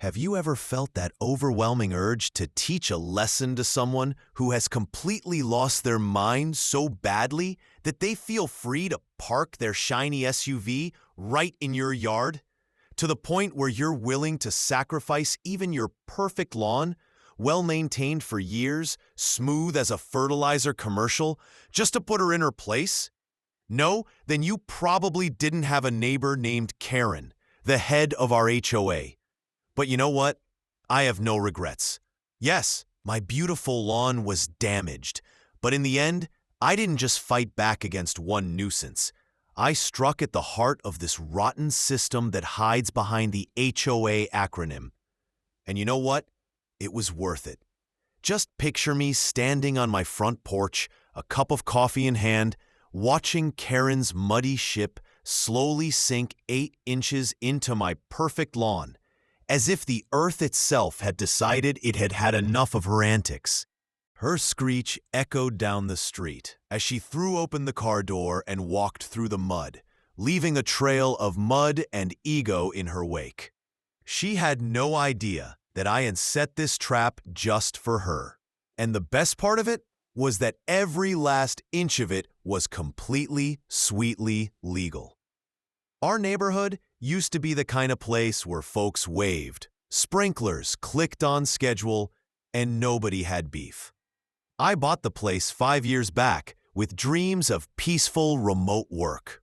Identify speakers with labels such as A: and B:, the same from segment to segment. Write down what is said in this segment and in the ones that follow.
A: Have you ever felt that overwhelming urge to teach a lesson to someone who has completely lost their mind so badly that they feel free to park their shiny SUV right in your yard? To the point where you're willing to sacrifice even your perfect lawn, well-maintained for years, smooth as a fertilizer commercial, just to put her in her place? No? Then you probably didn't have a neighbor named Karen, the head of our HOA. But you know what? I have no regrets. Yes, my beautiful lawn was damaged, but in the end, I didn't just fight back against one nuisance. I struck at the heart of this rotten system that hides behind the HOA acronym. And you know what? It was worth it. Just picture me standing on my front porch, a cup of coffee in hand, watching Karen's muddy ship slowly sink 8 inches into my perfect lawn, as if the earth itself had decided it had had enough of her antics. Her screech echoed down the street as she threw open the car door and walked through the mud, leaving a trail of mud and ego in her wake. She had no idea that I had set this trap just for her. And the best part of it was that every last inch of it was completely, sweetly legal. Our neighborhood used to be the kind of place where folks waved, sprinklers clicked on schedule, and nobody had beef. I bought the place 5 years back with dreams of peaceful remote work,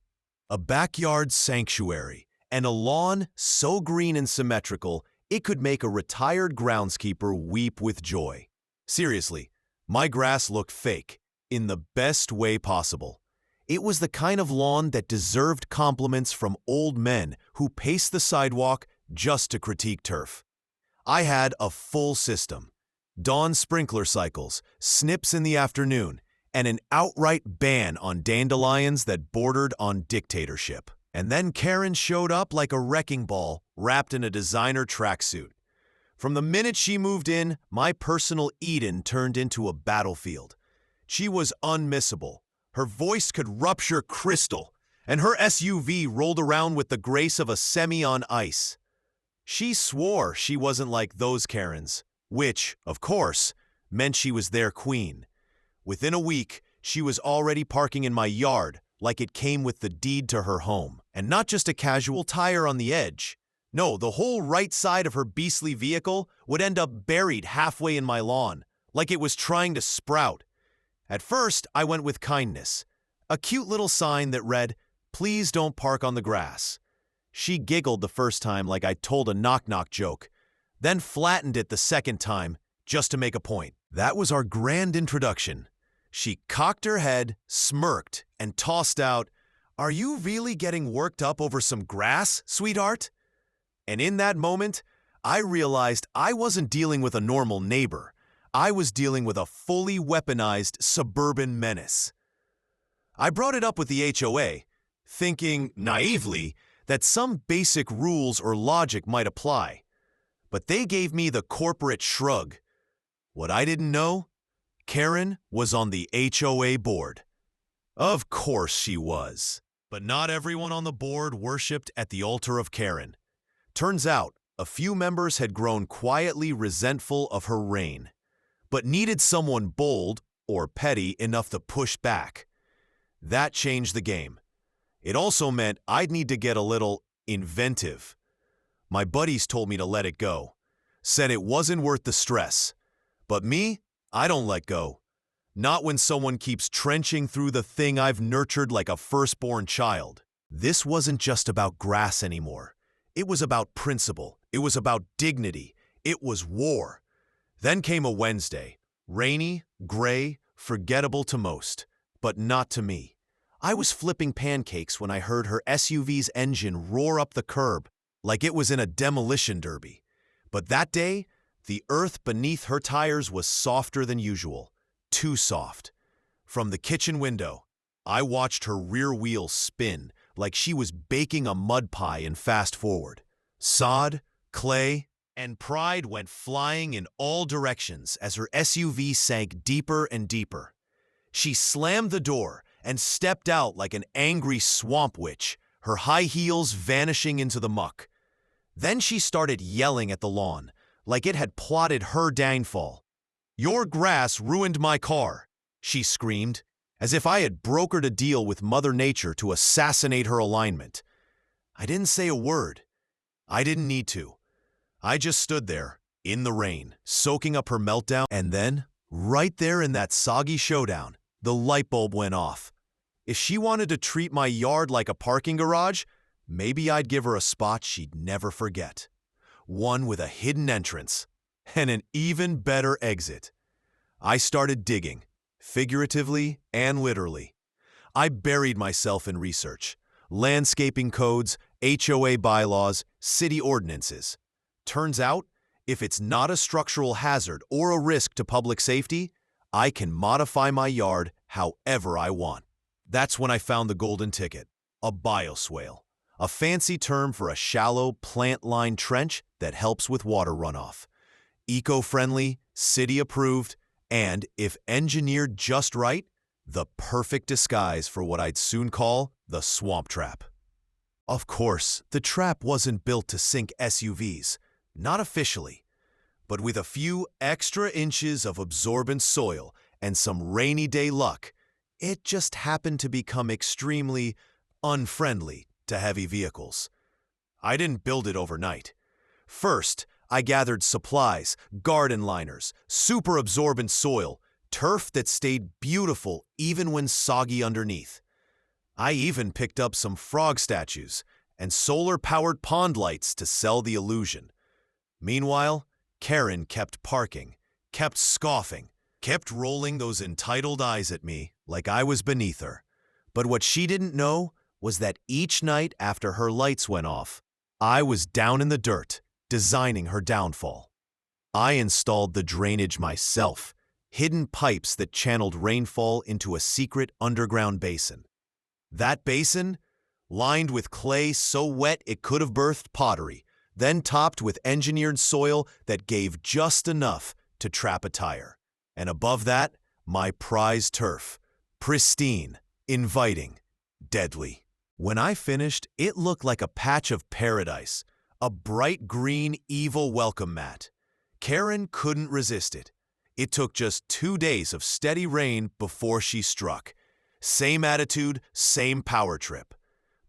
A: a backyard sanctuary, and a lawn so green and symmetrical it could make a retired groundskeeper weep with joy. Seriously, my grass looked fake, in the best way possible. It was the kind of lawn that deserved compliments from old men who paced the sidewalk just to critique turf. I had a full system: dawn sprinkler cycles, snips in the afternoon, and an outright ban on dandelions that bordered on dictatorship. And then Karen showed up like a wrecking ball wrapped in a designer tracksuit. From the minute she moved in, my personal Eden turned into a battlefield. She was unmissable. Her voice could rupture crystal, and her SUV rolled around with the grace of a semi on ice. She swore she wasn't like those Karens, which, of course, meant she was their queen. Within a week, she was already parking in my yard like it came with the deed to her home. And not just a casual tire on the edge. No, the whole right side of her beastly vehicle would end up buried halfway in my lawn, like it was trying to sprout. At first, I went with kindness, a cute little sign that read, "Please don't park on the grass." She giggled the first time like I told a knock-knock joke, then flattened it the second time just to make a point. That was our grand introduction. She cocked her head, smirked, and tossed out, "Are you really getting worked up over some grass, sweetheart?" And in that moment, I realized I wasn't dealing with a normal neighbor. I was dealing with a fully weaponized suburban menace. I brought it up with the HOA, thinking, naively, that some basic rules or logic might apply. But they gave me the corporate shrug. What I didn't know? Karen was on the HOA board. Of course she was. But not everyone on the board worshipped at the altar of Karen. Turns out, a few members had grown quietly resentful of her reign, but needed someone bold or petty enough to push back. That changed the game. It also meant I'd need to get a little inventive. My buddies told me to let it go, said it wasn't worth the stress. But me, I don't let go. Not when someone keeps trenching through the thing I've nurtured like a firstborn child. This wasn't just about grass anymore. It was about principle. It was about dignity. It was war. Then came a Wednesday. Rainy, gray, forgettable to most, but not to me. I was flipping pancakes when I heard her SUV's engine roar up the curb like it was in a demolition derby. But that day, the earth beneath her tires was softer than usual. Too soft. From the kitchen window, I watched her rear wheel spin like she was baking a mud pie in fast forward. Sod, clay, and pride went flying in all directions as her SUV sank deeper and deeper. She slammed the door and stepped out like an angry swamp witch, her high heels vanishing into the muck. Then she started yelling at the lawn, like it had plotted her downfall. "Your grass ruined my car," she screamed, as if I had brokered a deal with Mother Nature to assassinate her alignment. I didn't say a word. I didn't need to. I just stood there, in the rain, soaking up her meltdown, and then, right there in that soggy showdown, the light bulb went off. If she wanted to treat my yard like a parking garage, maybe I'd give her a spot she'd never forget. One with a hidden entrance, and an even better exit. I started digging, figuratively and literally. I buried myself in research, landscaping codes, HOA bylaws, city ordinances. Turns out, if it's not a structural hazard or a risk to public safety, I can modify my yard however I want. That's when I found the golden ticket, a bioswale, a fancy term for a shallow, plant-lined trench that helps with water runoff. Eco-friendly, city-approved, and, if engineered just right, the perfect disguise for what I'd soon call the swamp trap. Of course, the trap wasn't built to sink SUVs, not officially, but with a few extra inches of absorbent soil and some rainy day luck, it just happened to become extremely unfriendly to heavy vehicles. I didn't build it overnight. First, I gathered supplies, garden liners, super absorbent soil, turf that stayed beautiful even when soggy underneath. I even picked up some frog statues and solar-powered pond lights to sell the illusion. Meanwhile, Karen kept parking, kept scoffing, kept rolling those entitled eyes at me like I was beneath her. But what she didn't know was that each night after her lights went off, I was down in the dirt, designing her downfall. I installed the drainage myself, hidden pipes that channeled rainfall into a secret underground basin. That basin, lined with clay so wet it could have birthed pottery, then topped with engineered soil that gave just enough to trap a tire. And above that, my prized turf, pristine, inviting, deadly. When I finished, it looked like a patch of paradise, a bright green, evil welcome mat. Karen couldn't resist it. It took just 2 days of steady rain before she struck. Same attitude, same power trip.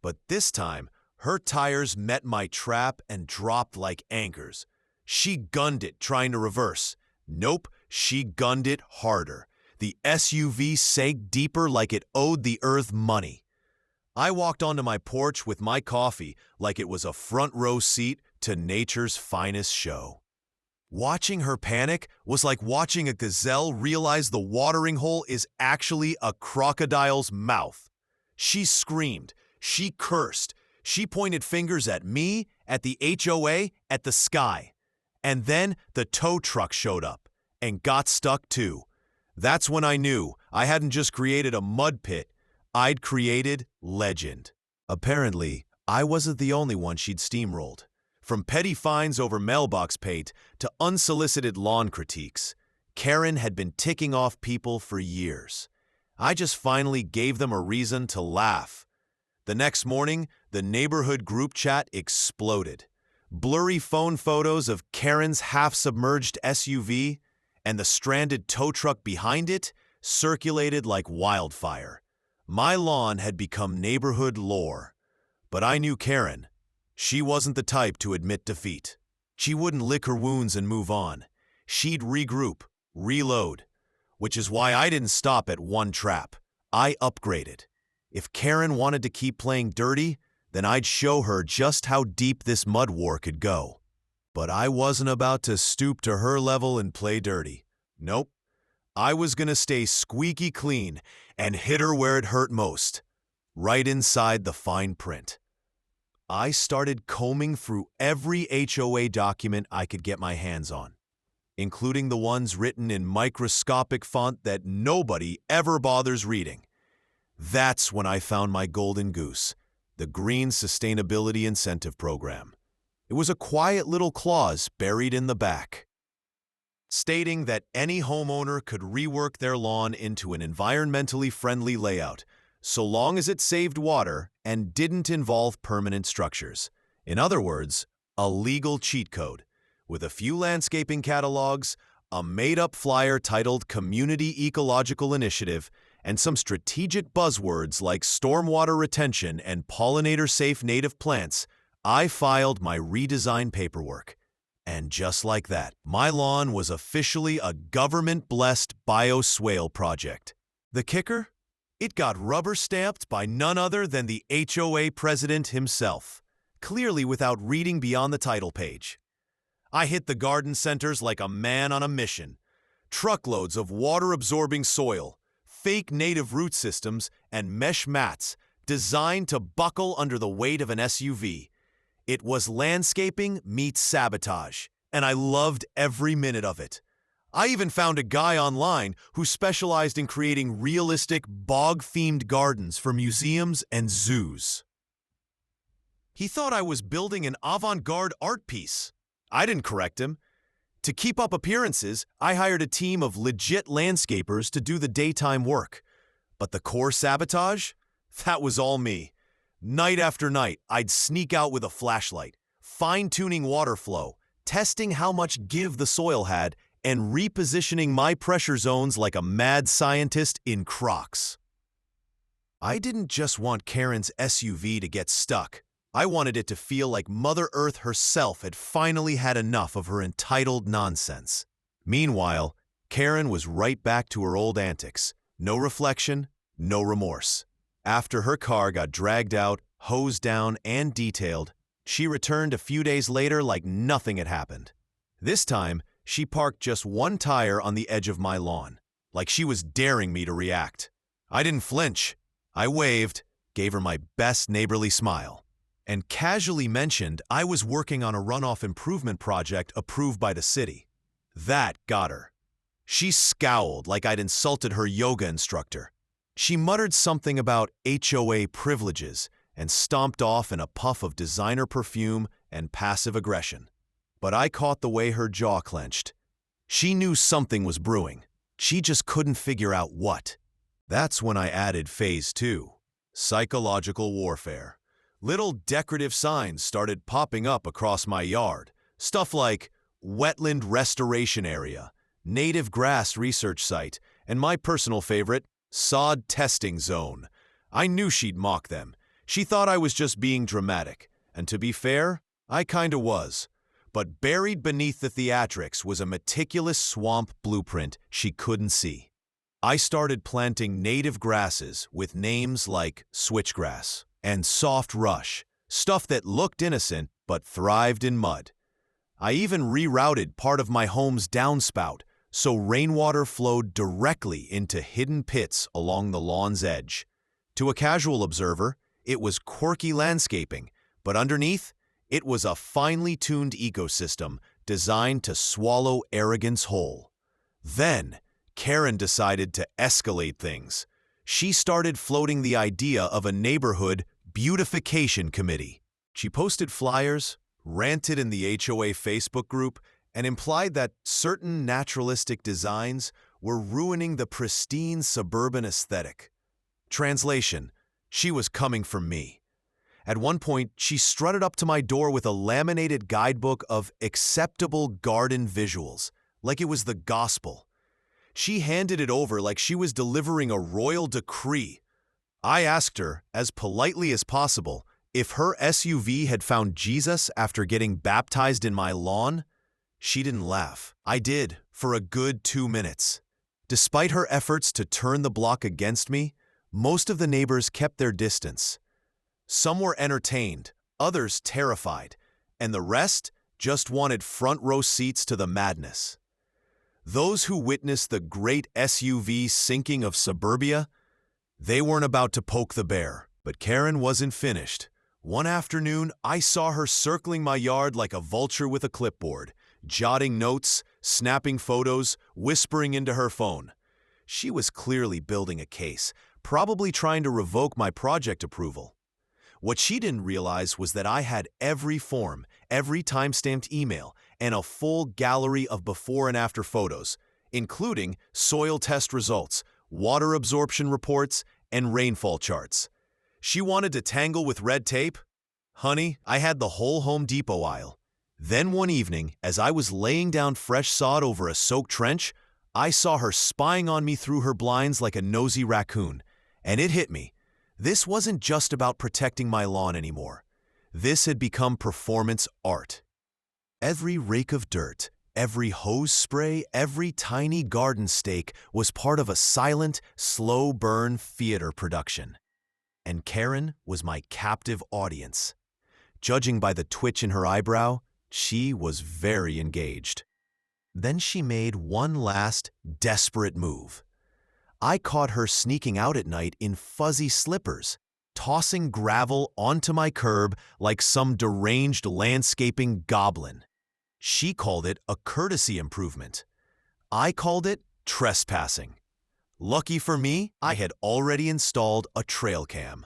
A: But this time, her tires met my trap and dropped like anchors. She gunned it, trying to reverse. Nope, she gunned it harder. The SUV sank deeper like it owed the earth money. I walked onto my porch with my coffee like it was a front row seat to nature's finest show. Watching her panic was like watching a gazelle realize the watering hole is actually a crocodile's mouth. She screamed, she cursed, she pointed fingers at me, at the HOA, at the sky. And then the tow truck showed up and got stuck too. That's when I knew I hadn't just created a mud pit, I'd created legend. Apparently, I wasn't the only one she'd steamrolled. From petty fines over mailbox paint to unsolicited lawn critiques, Karen had been ticking off people for years. I just finally gave them a reason to laugh. The next morning, the neighborhood group chat exploded. Blurry phone photos of Karen's half-submerged SUV and the stranded tow truck behind it circulated like wildfire. My lawn had become neighborhood lore. But I knew Karen. She wasn't the type to admit defeat. She wouldn't lick her wounds and move on. She'd regroup, reload. Which is why I didn't stop at one trap. I upgraded. If Karen wanted to keep playing dirty, then I'd show her just how deep this mud war could go. But I wasn't about to stoop to her level and play dirty. Nope. I was gonna stay squeaky clean and hit her where it hurt most. Right inside the fine print. I started combing through every HOA document I could get my hands on, including the ones written in microscopic font that nobody ever bothers reading. That's when I found my golden goose, the Green Sustainability Incentive Program. It was a quiet little clause buried in the back, stating that any homeowner could rework their lawn into an environmentally friendly layout, so long as it saved water and didn't involve permanent structures. In other words, a legal cheat code, with a few landscaping catalogs, a made-up flyer titled Community Ecological Initiative, and some strategic buzzwords like stormwater retention and pollinator-safe native plants. I filed my redesign paperwork. And just like that, my lawn was officially a government-blessed bioswale project. The kicker? It got rubber-stamped by none other than the HOA president himself, clearly without reading beyond the title page. I hit the garden centers like a man on a mission. Truckloads of water-absorbing soil, fake native root systems, and mesh mats designed to buckle under the weight of an SUV. It was landscaping meets sabotage, and I loved every minute of it. I even found a guy online who specialized in creating realistic, bog-themed gardens for museums and zoos. He thought I was building an avant-garde art piece. I didn't correct him. To keep up appearances, I hired a team of legit landscapers to do the daytime work. But the core sabotage? That was all me. Night after night, I'd sneak out with a flashlight, fine-tuning water flow, testing how much give the soil had, and repositioning my pressure zones like a mad scientist in Crocs. I didn't just want Karen's SUV to get stuck. I wanted it to feel like Mother Earth herself had finally had enough of her entitled nonsense. Meanwhile, Karen was right back to her old antics. No reflection, no remorse. After her car got dragged out, hosed down, and detailed, she returned a few days later like nothing had happened. This time, she parked just one tire on the edge of my lawn, like she was daring me to react. I didn't flinch. I waved, gave her my best neighborly smile, and casually mentioned I was working on a runoff improvement project approved by the city. That got her. She scowled like I'd insulted her yoga instructor. She muttered something about HOA privileges and stomped off in a puff of designer perfume and passive aggression. But I caught the way her jaw clenched. She knew something was brewing. She just couldn't figure out what. That's when I added phase 2, psychological warfare. Little decorative signs started popping up across my yard. Stuff like wetland restoration area, native grass research site, and my personal favorite, sod testing zone. I knew she'd mock them. She thought I was just being dramatic. And to be fair, I kinda was. But buried beneath the theatrics was a meticulous swamp blueprint she couldn't see. I started planting native grasses with names like switchgrass and soft rush, stuff that looked innocent but thrived in mud. I even rerouted part of my home's downspout so rainwater flowed directly into hidden pits along the lawn's edge. To a casual observer, it was quirky landscaping, but underneath, it was a finely tuned ecosystem designed to swallow arrogance whole. Then, Karen decided to escalate things. She started floating the idea of a neighborhood beautification committee. She posted flyers, ranted in the HOA Facebook group, and implied that certain naturalistic designs were ruining the pristine suburban aesthetic. Translation: she was coming for me. At one point, she strutted up to my door with a laminated guidebook of acceptable garden visuals, like it was the gospel. She handed it over like she was delivering a royal decree. I asked her, as politely as possible, if her SUV had found Jesus after getting baptized in my lawn. She didn't laugh. I did, for a good 2 minutes. Despite her efforts to turn the block against me, most of the neighbors kept their distance. Some were entertained, others terrified, and the rest just wanted front-row seats to the madness. Those who witnessed the great SUV sinking of suburbia, they weren't about to poke the bear. But Karen wasn't finished. One afternoon, I saw her circling my yard like a vulture with a clipboard, jotting notes, snapping photos, whispering into her phone. She was clearly building a case, probably trying to revoke my project approval. What she didn't realize was that I had every form, every time-stamped email, and a full gallery of before and after photos, including soil test results, water absorption reports, and rainfall charts. She wanted to tangle with red tape? Honey, I had the whole Home Depot aisle. Then one evening, as I was laying down fresh sod over a soaked trench, I saw her spying on me through her blinds like a nosy raccoon, and it hit me. This wasn't just about protecting my lawn anymore. This had become performance art. Every rake of dirt, every hose spray, every tiny garden stake was part of a silent, slow-burn theater production. And Karen was my captive audience. Judging by the twitch in her eyebrow, she was very engaged. Then she made one last, desperate move. I caught her sneaking out at night in fuzzy slippers, tossing gravel onto my curb like some deranged landscaping goblin. She called it a courtesy improvement. I called it trespassing. Lucky for me, I had already installed a trail cam.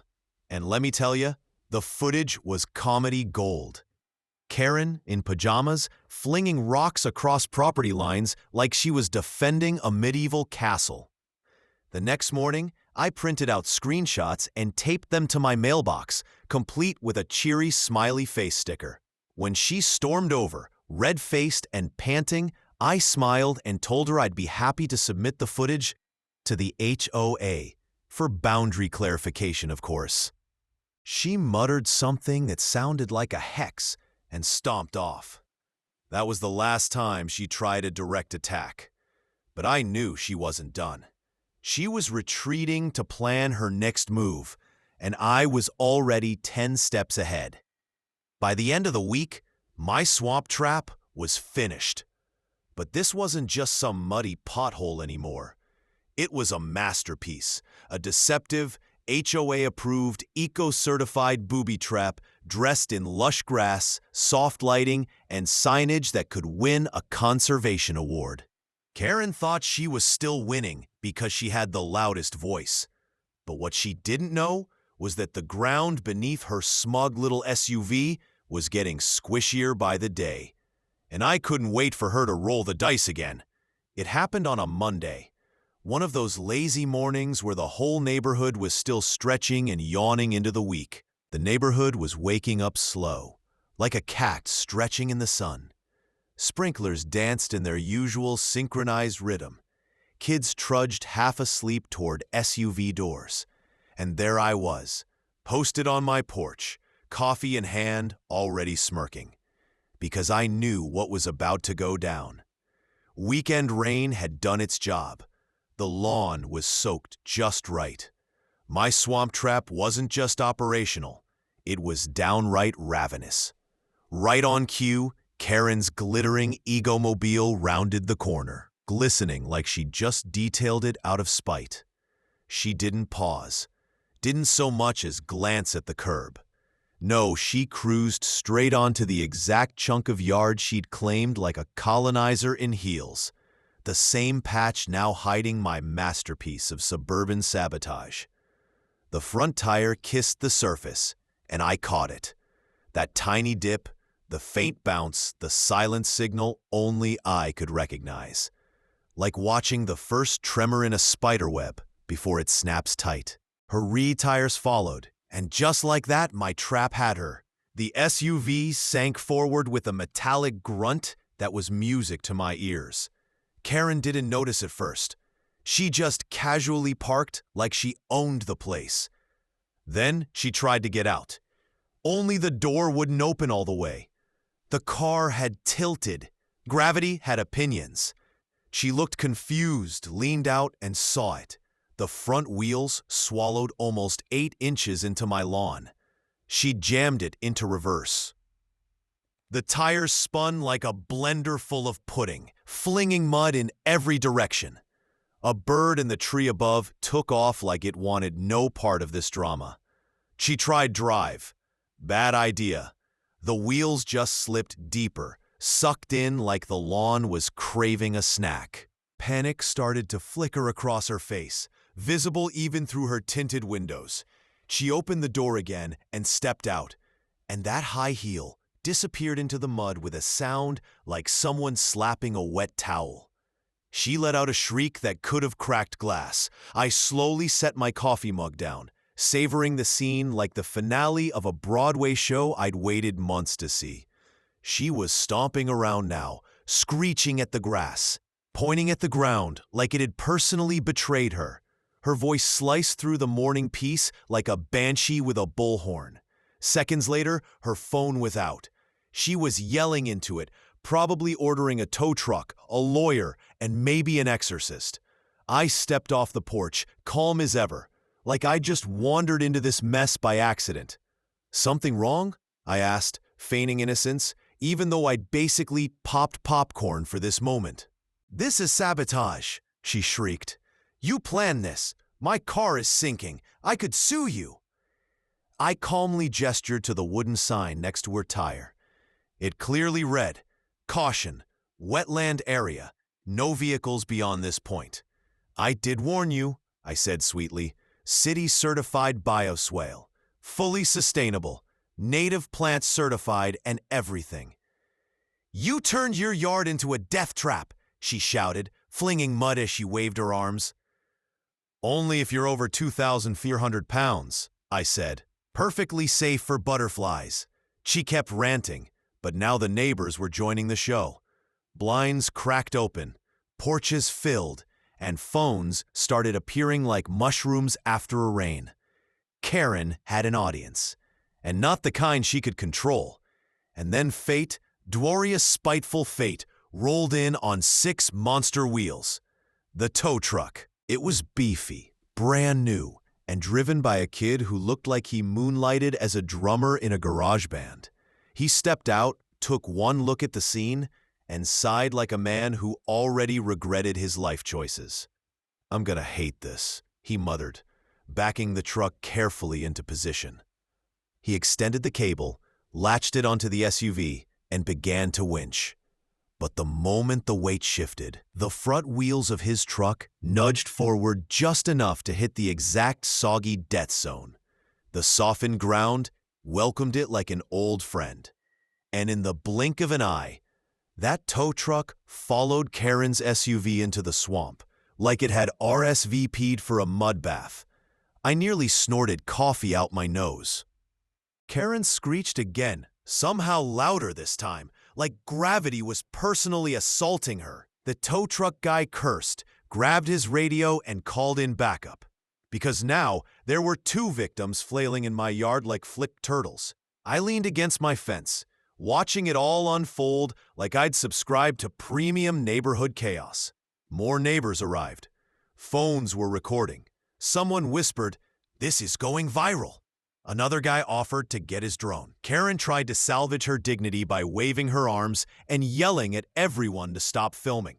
A: And let me tell you, the footage was comedy gold. Karen, in pajamas, flinging rocks across property lines like she was defending a medieval castle. The next morning, I printed out screenshots and taped them to my mailbox, complete with a cheery smiley face sticker. When she stormed over, red-faced and panting, I smiled and told her I'd be happy to submit the footage to the HOA, for boundary clarification, of course. She muttered something that sounded like a hex and stomped off. That was the last time she tried a direct attack. But I knew she wasn't done. She was retreating to plan her next move, and I was already 10 steps ahead. By the end of the week, my swamp trap was finished. But this wasn't just some muddy pothole anymore. It was a masterpiece, a deceptive, HOA-approved, eco-certified booby trap dressed in lush grass, soft lighting, and signage that could win a conservation award. Karen thought she was still winning because she had the loudest voice. But what she didn't know was that the ground beneath her smug little SUV was getting squishier by the day. And I couldn't wait for her to roll the dice again. It happened on a Monday. One of those lazy mornings where the whole neighborhood was still stretching and yawning into the week. The neighborhood was waking up slow, like a cat stretching in the sun. Sprinklers danced in their usual synchronized rhythm. Kids trudged half asleep toward SUV doors. And there I was, posted on my porch, coffee in hand, already smirking. Because I knew what was about to go down. Weekend rain had done its job. The lawn was soaked just right. My swamp trap wasn't just operational, it was downright ravenous. Right on cue, Karen's glittering egomobile rounded the corner, glistening like she'd just detailed it out of spite. She didn't pause, didn't so much as glance at the curb. No, she cruised straight onto the exact chunk of yard she'd claimed like a colonizer in heels. The same patch now hiding my masterpiece of suburban sabotage. The front tire kissed the surface, and I caught it. That tiny dip, the faint bounce, the silent signal only I could recognize. Like watching the first tremor in a spiderweb before it snaps tight. Her rear tires followed, and just like that, my trap had her. The SUV sank forward with a metallic grunt that was music to my ears. Karen didn't notice at first. She just casually parked like she owned the place. Then she tried to get out. Only the door wouldn't open all the way. The car had tilted. Gravity had opinions. She looked confused, leaned out, and saw it. The front wheels swallowed almost 8 inches into my lawn. She jammed it into reverse. The tires spun like a blender full of pudding, flinging mud in every direction. A bird in the tree above took off like it wanted no part of this drama. She tried drive. Bad idea. The wheels just slipped deeper, sucked in like the lawn was craving a snack. Panic started to flicker across her face, visible even through her tinted windows. She opened the door again and stepped out, and that high heel disappeared into the mud with a sound like someone slapping a wet towel. She let out a shriek that could have cracked glass. I slowly set my coffee mug down, savoring the scene like the finale of a Broadway show I'd waited months to see. She was stomping around now, screeching at the grass, pointing at the ground like it had personally betrayed her. Her voice sliced through the morning peace like a banshee with a bullhorn. Seconds later, her phone was out. She was yelling into it, probably ordering a tow truck, a lawyer, and maybe an exorcist. I stepped off the porch, calm as ever, like I just wandered into this mess by accident. "Something wrong?" I asked, feigning innocence, even though I'd basically popped popcorn for this moment. "This is sabotage," she shrieked. "You planned this. My car is sinking. I could sue you." I calmly gestured to the wooden sign next to her tire. It clearly read, "Caution, wetland area, no vehicles beyond this point." "I did warn you," I said sweetly. "City-certified bioswale, fully sustainable, native plant certified, and everything." "You turned your yard into a death trap," she shouted, flinging mud as she waved her arms. "Only if you're over 2,400 pounds, I said. "Perfectly safe for butterflies." She kept ranting, but now the neighbors were joining the show. Blinds cracked open, porches filled, and phones started appearing like mushrooms after a rain. Karen had an audience, and not the kind she could control. And then fate, glorious spiteful fate, rolled in on 6 monster wheels. The tow truck. It was beefy, brand new, and driven by a kid who looked like he moonlighted as a drummer in a garage band. He stepped out, took one look at the scene, and sighed like a man who already regretted his life choices. "I'm gonna hate this," he muttered, backing the truck carefully into position. He extended the cable, latched it onto the SUV, and began to winch. But the moment the weight shifted, the front wheels of his truck nudged forward just enough to hit the exact soggy death zone. The softened ground welcomed it like an old friend. And in the blink of an eye, that tow truck followed Karen's SUV into the swamp, like it had RSVP'd for a mud bath. I nearly snorted coffee out my nose. Karen screeched again, somehow louder this time, like gravity was personally assaulting her. The tow truck guy cursed, grabbed his radio, and called in backup. Because now there were 2 victims flailing in my yard like flipped turtles. I leaned against my fence, watching it all unfold like I'd subscribed to premium neighborhood chaos. More neighbors arrived. Phones were recording. Someone whispered, "This is going viral." Another guy offered to get his drone. Karen tried to salvage her dignity by waving her arms and yelling at everyone to stop filming,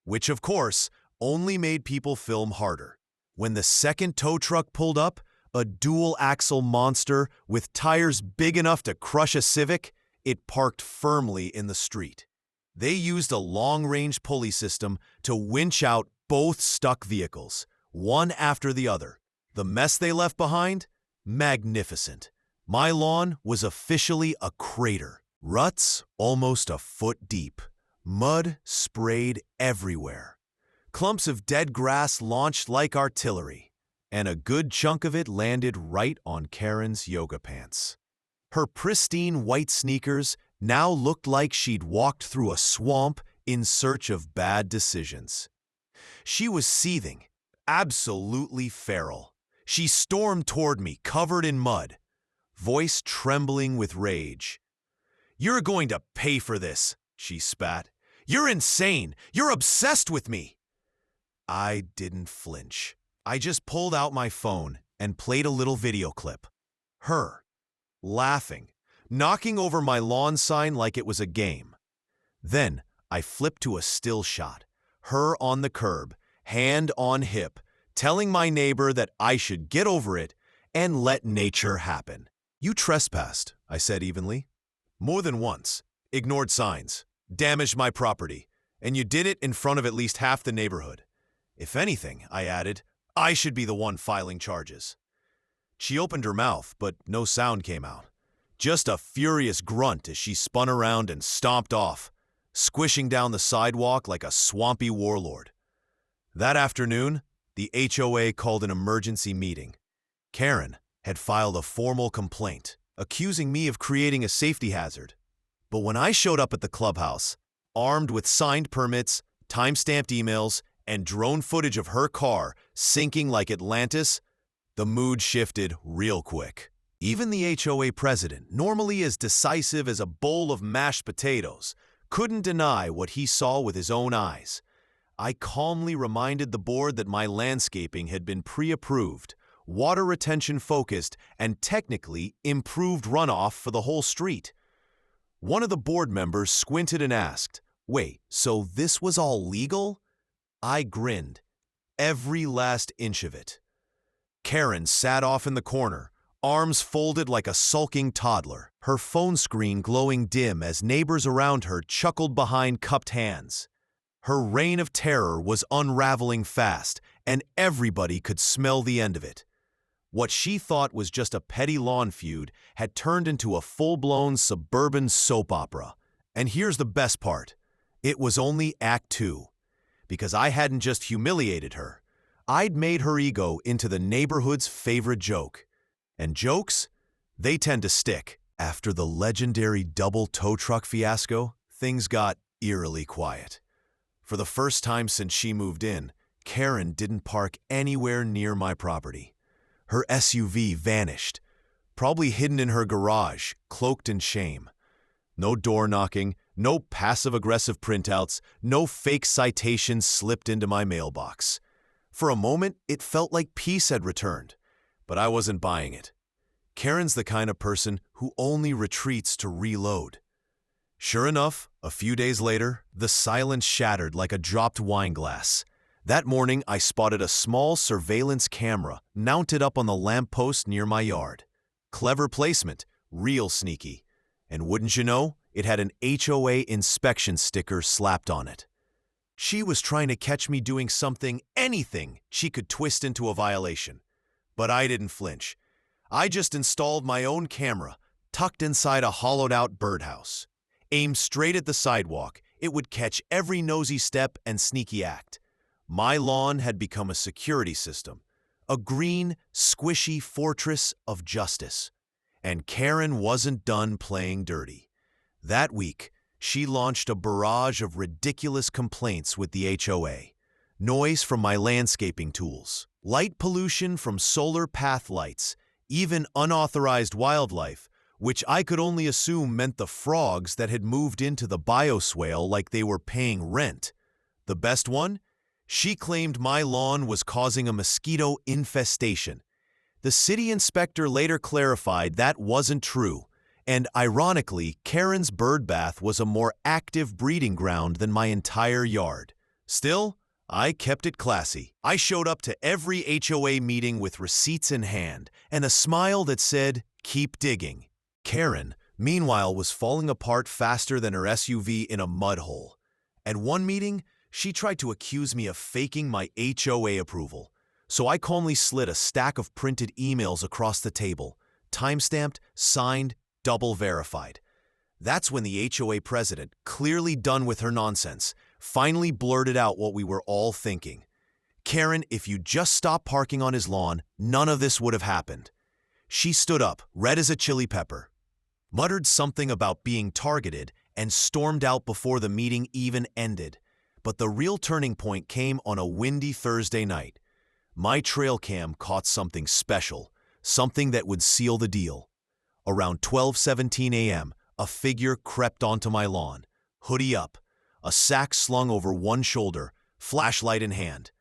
A: which, of course, only made people film harder. When the second tow truck pulled up, a dual-axle monster with tires big enough to crush a Civic, it parked firmly in the street. They used a long-range pulley system to winch out both stuck vehicles, one after the other. The mess they left behind? Magnificent. My lawn was officially a crater. Ruts almost a foot deep. Mud sprayed everywhere. Clumps of dead grass launched like artillery, and a good chunk of it landed right on Karen's yoga pants. Her pristine white sneakers now looked like she'd walked through a swamp in search of bad decisions. She was seething, absolutely feral. She stormed toward me, covered in mud, voice trembling with rage. "You're going to pay for this," she spat. "You're insane. You're obsessed with me." I didn't flinch. I just pulled out my phone and played a little video clip. Her, laughing, knocking over my lawn sign like it was a game. Then I flipped to a still shot, her on the curb, hand on hip, telling my neighbor that I should get over it and let nature happen. "You trespassed," I said evenly. "More than once. Ignored signs. Damaged my property. And you did it in front of at least half the neighborhood. If anything," I added, "I should be the one filing charges." She opened her mouth, but no sound came out. Just a furious grunt as she spun around and stomped off, squishing down the sidewalk like a swampy warlord. That afternoon, the HOA called an emergency meeting. Karen had filed a formal complaint, accusing me of creating a safety hazard. But when I showed up at the clubhouse, armed with signed permits, time-stamped emails, and drone footage of her car sinking like Atlantis, the mood shifted real quick. Even the HOA president, normally as decisive as a bowl of mashed potatoes, couldn't deny what he saw with his own eyes. I calmly reminded the board that my landscaping had been pre-approved, water retention focused, and technically improved runoff for the whole street. One of the board members squinted and asked, "Wait, so this was all legal?" I grinned, every last inch of it. Karen sat off in the corner, arms folded like a sulking toddler, her phone screen glowing dim as neighbors around her chuckled behind cupped hands. Her reign of terror was unraveling fast, and everybody could smell the end of it. What she thought was just a petty lawn feud had turned into a full-blown suburban soap opera. And here's the best part. It was only Act 2. Because I hadn't just humiliated her. I'd made her ego into the neighborhood's favorite joke. And jokes? They tend to stick. After the legendary double tow truck fiasco, things got eerily quiet. For the first time since she moved in, Karen didn't park anywhere near my property. Her SUV vanished, probably hidden in her garage, cloaked in shame. No door knocking, no passive-aggressive printouts, no fake citations slipped into my mailbox. For a moment, it felt like peace had returned, but I wasn't buying it. Karen's the kind of person who only retreats to reload. Sure enough, a few days later, the silence shattered like a dropped wine glass. That morning, I spotted a small surveillance camera mounted up on the lamppost near my yard. Clever placement, real sneaky. And wouldn't you know, it had an HOA inspection sticker slapped on it. She was trying to catch me doing anything she could twist into a violation. But I didn't flinch. I just installed my own camera, tucked inside a hollowed-out birdhouse. Aimed straight at the sidewalk, it would catch every nosy step and sneaky act. My lawn had become a security system, a green, squishy fortress of justice. And Karen wasn't done playing dirty. That week, she launched a barrage of ridiculous complaints with the HOA. Noise from my landscaping tools, light pollution from solar path lights, even unauthorized wildlife, which I could only assume meant the frogs that had moved into the bioswale like they were paying rent. The best one? She claimed my lawn was causing a mosquito infestation. The city inspector later clarified that wasn't true, and ironically, Karen's bird bath was a more active breeding ground than my entire yard. Still, I kept it classy. I showed up to every HOA meeting with receipts in hand and a smile that said, "Keep digging." Karen, meanwhile, was falling apart faster than her SUV in a mud hole. At one meeting, she tried to accuse me of faking my HOA approval, so I calmly slid a stack of printed emails across the table, time-stamped, signed, double verified. That's when the HOA president, clearly done with her nonsense, finally blurted out what we were all thinking. "Karen, if you just stopped parking on his lawn, none of this would have happened." She stood up, red as a chili pepper, muttered something about being targeted, and stormed out before the meeting even ended. But the real turning point came on a windy Thursday night. My trail cam caught something special, something that would seal the deal. Around 12:17 a.m., a figure crept onto my lawn, hoodie up, a sack slung over one shoulder, flashlight in hand.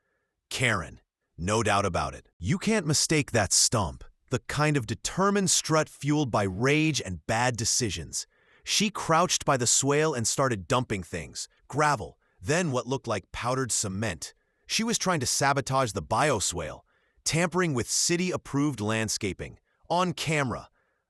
A: Karen, no doubt about it. You can't mistake that stump, the kind of determined strut fueled by rage and bad decisions. She crouched by the swale and started dumping things, gravel, then what looked like powdered cement. She was trying to sabotage the bioswale, tampering with city-approved landscaping, on camera.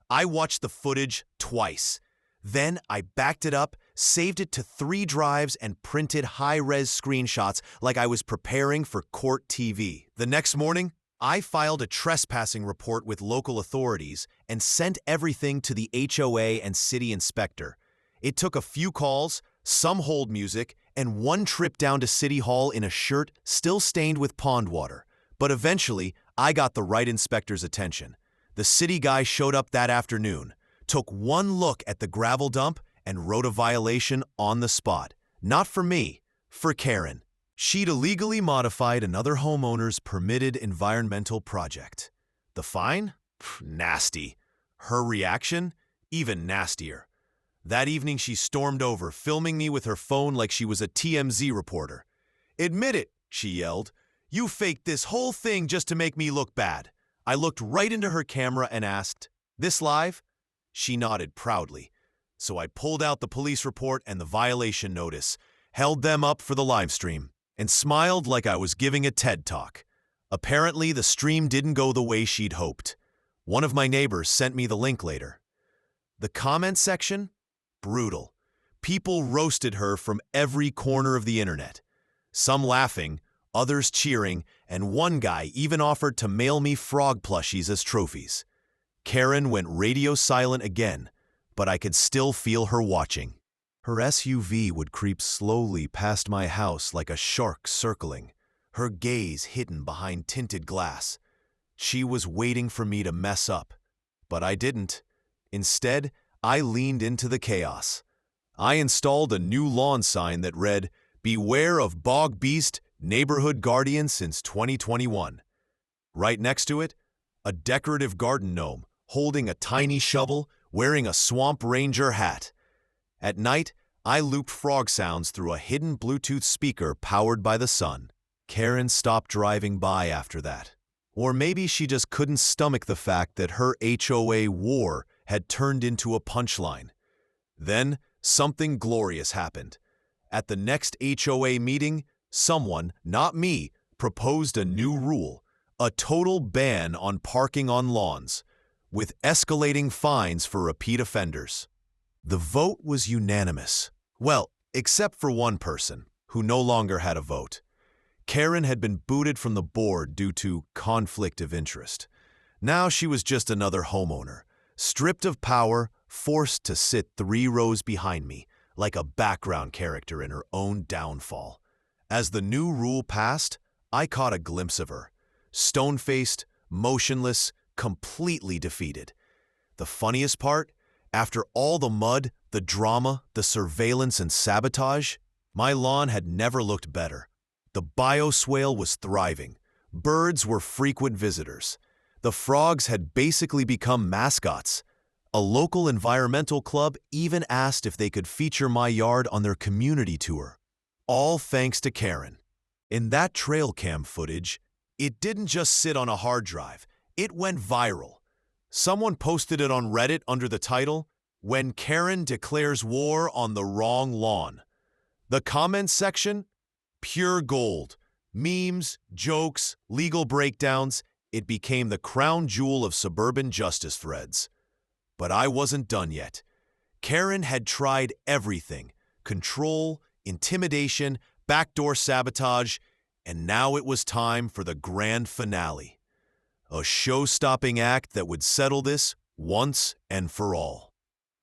A: I watched the footage twice. Then I backed it up, saved it to 3 drives, and printed high-res screenshots like I was preparing for court TV. The next morning, I filed a trespassing report with local authorities and sent everything to the HOA and city inspector. It took a few calls, some hold music, and one trip down to City Hall in a shirt still stained with pond water. But eventually, I got the right inspector's attention. The city guy showed up that afternoon, took one look at the gravel dump, and wrote a violation on the spot. Not for me, for Karen. She'd illegally modified another homeowner's permitted environmental project. The fine? Pff, nasty. Her reaction? Even nastier. That evening she stormed over, filming me with her phone like she was a TMZ reporter. "Admit it," she yelled. "You faked this whole thing just to make me look bad." I looked right into her camera and asked, "This live?" She nodded proudly. So I pulled out the police report and the violation notice, held them up for the live stream, and smiled like I was giving a TED Talk. Apparently, the stream didn't go the way she'd hoped. One of my neighbors sent me the link later. The comment section? Brutal. People roasted her from every corner of the internet. Some laughing, others cheering, and one guy even offered to mail me frog plushies as trophies. Karen went radio silent again, but I could still feel her watching. Her SUV would creep slowly past my house like a shark circling, her gaze hidden behind tinted glass. She was waiting for me to mess up, but I didn't. Instead, I leaned into the chaos. I installed a new lawn sign that read, "Beware of Bog Beast, Neighborhood Guardian since 2021. Right next to it, a decorative garden gnome holding a tiny shovel, wearing a Swamp Ranger hat. At night, I looped frog sounds through a hidden Bluetooth speaker powered by the sun. Karen stopped driving by after that. Or maybe she just couldn't stomach the fact that her HOA war had turned into a punchline. Then, something glorious happened. At the next HOA meeting, someone, not me, proposed a new rule, a total ban on parking on lawns, with escalating fines for repeat offenders. The vote was unanimous. Well, except for one person, who no longer had a vote. Karen had been booted from the board due to conflict of interest. Now she was just another homeowner, stripped of power, forced to sit 3 rows behind me, like a background character in her own downfall. As the new rule passed, I caught a glimpse of her, stone-faced, motionless, completely defeated. The funniest part? After all the mud, the drama, the surveillance and sabotage, my lawn had never looked better. The bioswale was thriving. Birds were frequent visitors. The frogs had basically become mascots. A local environmental club even asked if they could feature my yard on their community tour. All thanks to Karen. In that trail cam footage, it didn't just sit on a hard drive. It went viral. Someone posted it on Reddit under the title, "When Karen Declares War on the Wrong Lawn." The comments section? Pure gold. Memes, jokes, legal breakdowns. It became the crown jewel of suburban justice threads. But I wasn't done yet. Karen had tried everything: control, intimidation, backdoor sabotage, and now it was time for the grand finale. A show-stopping act that would settle this once and for all.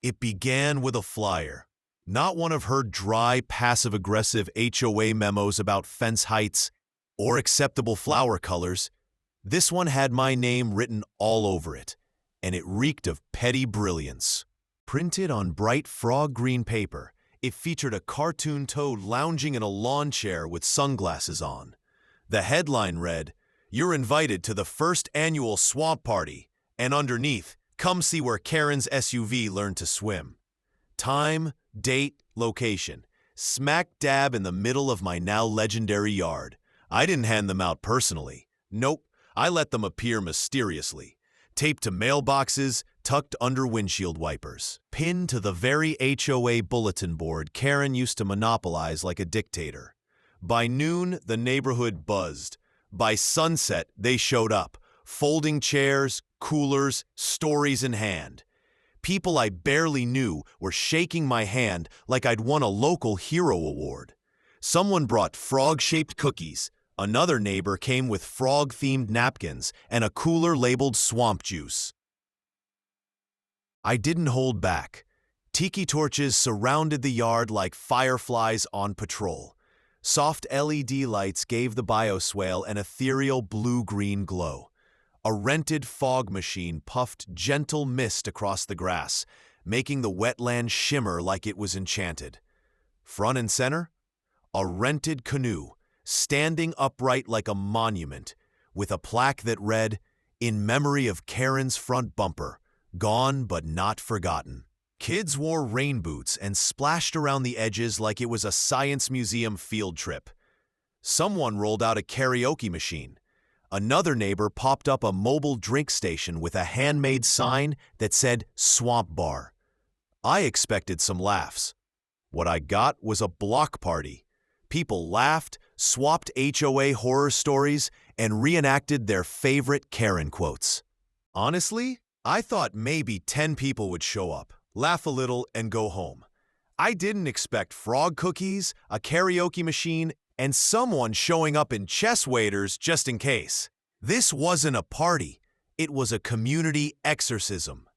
A: It began with a flyer. Not one of her dry, passive-aggressive HOA memos about fence heights or acceptable flower colors. This one had my name written all over it, and it reeked of petty brilliance. Printed on bright frog green paper, it featured a cartoon toad lounging in a lawn chair with sunglasses on. The headline read, "You're invited to the first annual swamp party," and underneath, "Come see where Karen's SUV learned to swim." Time, date, location. Smack dab in the middle of my now legendary yard. I didn't hand them out personally. Nope, I let them appear mysteriously. Taped to mailboxes, tucked under windshield wipers. Pinned to the very HOA bulletin board Karen used to monopolize like a dictator. By noon, the neighborhood buzzed. By sunset, they showed up. Folding chairs, coolers, stories in hand. People I barely knew were shaking my hand like I'd won a local hero award. Someone brought frog-shaped cookies. Another neighbor came with frog-themed napkins and a cooler labeled swamp juice. I didn't hold back. Tiki torches surrounded the yard like fireflies on patrol. Soft LED lights gave the bioswale an ethereal blue-green glow. A rented fog machine puffed gentle mist across the grass, making the wetland shimmer like it was enchanted. Front and center, a rented canoe, standing upright like a monument, with a plaque that read, "In memory of Karen's front bumper, gone but not forgotten." Kids wore rain boots and splashed around the edges like it was a science museum field trip. Someone rolled out a karaoke machine. Another neighbor popped up a mobile drink station with a handmade sign that said Swamp Bar. I expected some laughs. What I got was a block party. People laughed, swapped HOA horror stories, and reenacted their favorite Karen quotes. Honestly, I thought maybe 10 people would show up, laugh a little, and go home. I didn't expect frog cookies, a karaoke machine, and someone showing up in chest waders just in case. This wasn't a party. It was a community exorcism.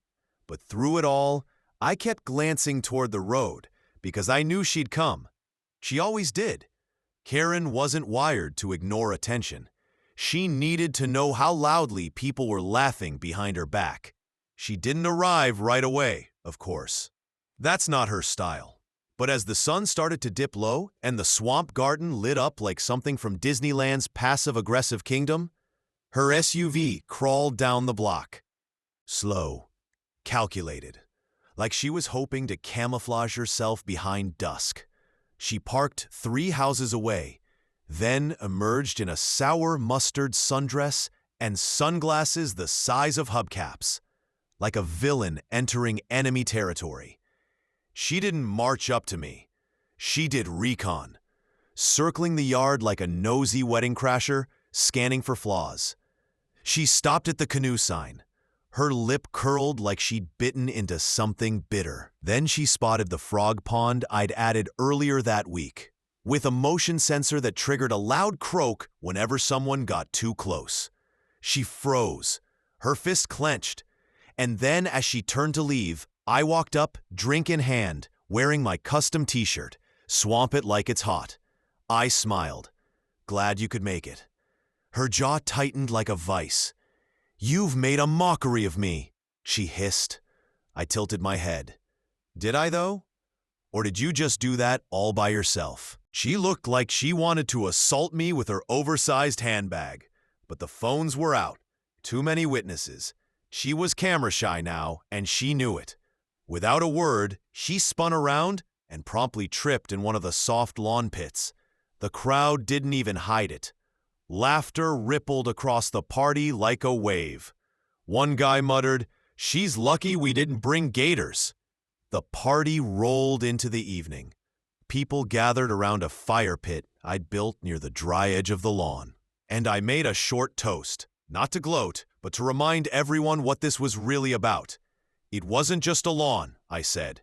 A: But through it all, I kept glancing toward the road because I knew she'd come. She always did. Karen wasn't wired to ignore attention. She needed to know how loudly people were laughing behind her back. She didn't arrive right away, of course. That's not her style. But as the sun started to dip low and the swamp garden lit up like something from Disneyland's passive-aggressive kingdom, her SUV crawled down the block. Slow, calculated, like she was hoping to camouflage herself behind dusk. She parked 3 houses away, then emerged in a sour mustard sundress and sunglasses the size of hubcaps, like a villain entering enemy territory. She didn't march up to me. She did recon, circling the yard like a nosy wedding crasher, scanning for flaws. She stopped at the canoe sign. Her lip curled like she'd bitten into something bitter. Then she spotted the frog pond I'd added earlier that week, with a motion sensor that triggered a loud croak whenever someone got too close. She froze, her fist clenched, and then as she turned to leave, I walked up, drink in hand, wearing my custom t-shirt, Swamp It Like It's Hot. I smiled. Glad you could make it. Her jaw tightened like a vice. "You've made a mockery of me," she hissed. I tilted my head. Did I, though? Or did you just do that all by yourself? She looked like she wanted to assault me with her oversized handbag. But the phones were out. Too many witnesses. She was camera shy now, and she knew it. Without a word, she spun around and promptly tripped in one of the soft lawn pits. The crowd didn't even hide it. Laughter rippled across the party like a wave. One guy muttered, "She's lucky we didn't bring gators." The party rolled into the evening. People gathered around a fire pit I'd built near the dry edge of the lawn. And I made a short toast, not to gloat, but to remind everyone what this was really about. It wasn't just a lawn, I said.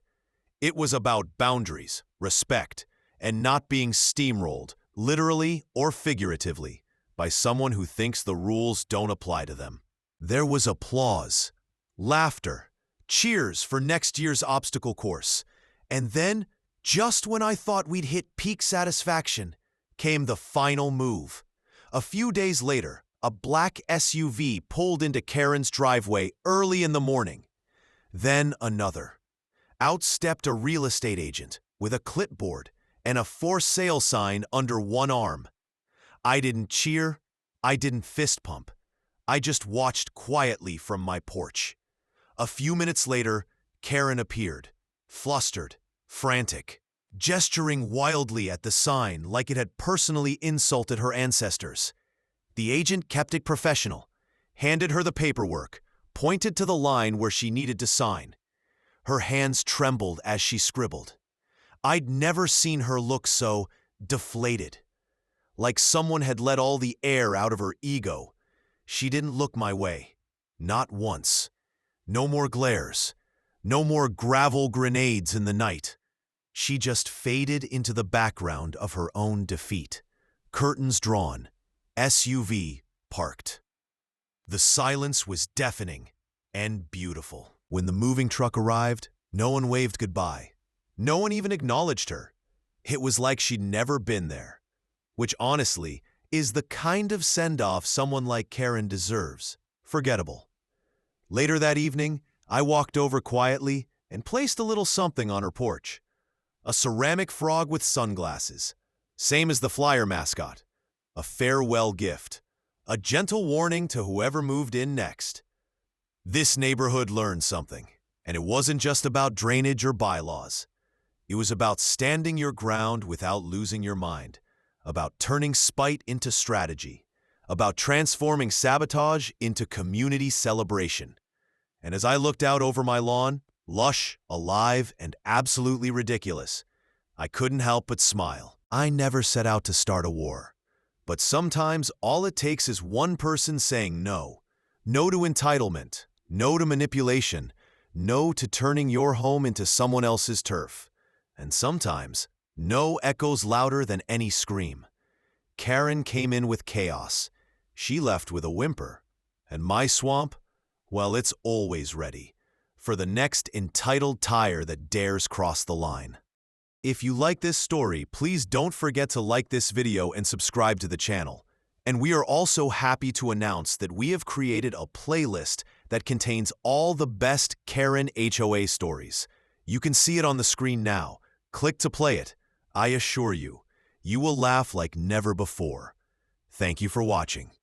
A: It was about boundaries, respect, and not being steamrolled, literally or figuratively, by someone who thinks the rules don't apply to them. There was applause, laughter, cheers for next year's obstacle course. And then, just when I thought we'd hit peak satisfaction, came the final move. A few days later, a black SUV pulled into Karen's driveway early in the morning. Then another. Out stepped a real estate agent with a clipboard and a for sale sign under one arm. I didn't cheer, I didn't fist pump. I just watched quietly from my porch. A few minutes later, Karen appeared, flustered, frantic, gesturing wildly at the sign like it had personally insulted her ancestors. The agent kept it professional, handed her the paperwork, pointed to the line where she needed to sign. Her hands trembled as she scribbled. I'd never seen her look so deflated, like someone had let all the air out of her ego. She didn't look my way, not once. No more glares, no more gravel grenades in the night. She just faded into the background of her own defeat. Curtains drawn, SUV parked. The silence was deafening and beautiful. When the moving truck arrived, no one waved goodbye. No one even acknowledged her. It was like she'd never been there, which honestly is the kind of send-off someone like Karen deserves. Forgettable. Later that evening, I walked over quietly and placed a little something on her porch. A ceramic frog with sunglasses, same as the flyer mascot. A farewell gift, a gentle warning to whoever moved in next. This neighborhood learned something, and it wasn't just about drainage or bylaws. It was about standing your ground without losing your mind, about turning spite into strategy, about transforming sabotage into community celebration. And as I looked out over my lawn, lush, alive, and absolutely ridiculous, I couldn't help but smile. I never set out to start a war. But sometimes all it takes is one person saying no. No to entitlement, no to manipulation, no to turning your home into someone else's turf. And sometimes, no echoes louder than any scream. Karen came in with chaos. She left with a whimper. And my swamp? Well, it's always ready for the next entitled tire that dares cross the line. If you like this story, please don't forget to like this video and subscribe to the channel. And we are also happy to announce that we have created a playlist that contains all the best Karen HOA stories. You can see it on the screen now. Click to play it. I assure you, you will laugh like never before. Thank you for watching.